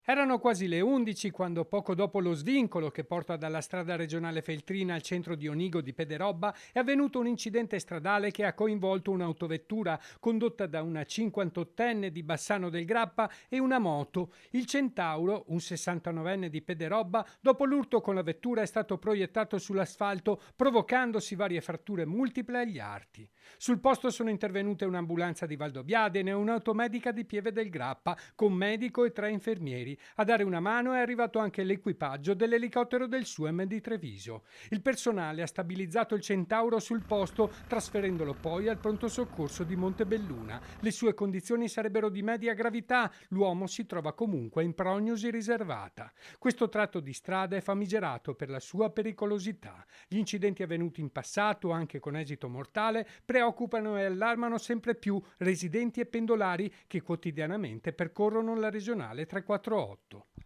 Erano quasi le 11 quando, poco dopo lo svincolo che porta dalla strada regionale Feltrina al centro di Onigo di Pederobba, è avvenuto un incidente stradale che ha coinvolto un'autovettura condotta da una 58enne di Bassano del Grappa e una moto. Il Centauro, un 69enne di Pederobba, dopo l'urto con la vettura è stato proiettato sull'asfalto provocandosi varie fratture multiple agli arti. Sul posto sono intervenute un'ambulanza di Valdobbiadene e un'automedica di Pieve del Grappa con medico e 3 infermieri. A dare una mano è arrivato anche l'equipaggio dell'elicottero del SUEM di Treviso. Il personale ha stabilizzato il Centauro sul posto, trasferendolo poi al pronto soccorso di Montebelluna. Le sue condizioni sarebbero di media gravità, l'uomo si trova comunque in prognosi riservata. Questo tratto di strada è famigerato per la sua pericolosità. Gli incidenti avvenuti in passato, anche con esito mortale, preoccupano e allarmano sempre più residenti e pendolari che quotidianamente percorrono la regionale 348.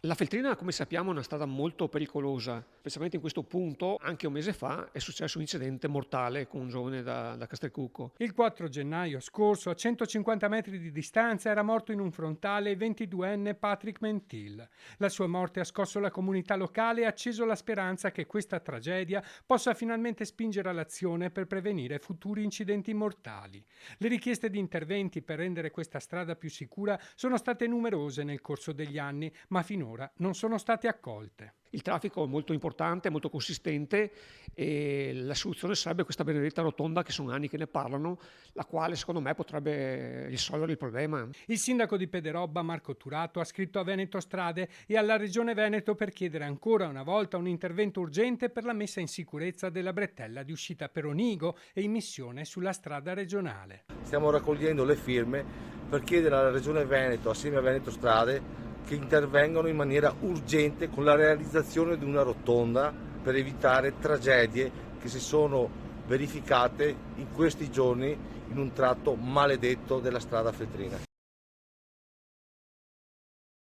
La Feltrina, come sappiamo, è una strada molto pericolosa, specialmente in questo punto. Anche un mese fa è successo un incidente mortale con un giovane da Castelcucco. Il 4 gennaio scorso, a 150 metri di distanza, era morto in un frontale il 22enne Patrick Mentil. La sua morte ha scosso la comunità locale e acceso la speranza che questa tragedia possa finalmente spingere all'azione per prevenire futuri incidenti mortali. Le richieste di interventi per rendere questa strada più sicura sono state numerose nel corso degli anni, ma finora non sono state accolte. Il traffico è molto importante, molto consistente e la soluzione sarebbe questa benedetta rotonda, che sono anni che ne parlano, la quale secondo me potrebbe risolvere il problema. Il sindaco di Pederobba, Marco Turato, ha scritto a Veneto Strade e alla Regione Veneto per chiedere ancora una volta un intervento urgente per la messa in sicurezza della bretella di uscita per Onigo e immissione sulla strada regionale. Stiamo raccogliendo le firme per chiedere alla Regione Veneto, assieme a Veneto Strade, che intervengano in maniera urgente con la realizzazione di una rotonda per evitare tragedie che si sono verificate in questi giorni in un tratto maledetto della strada Feltrina.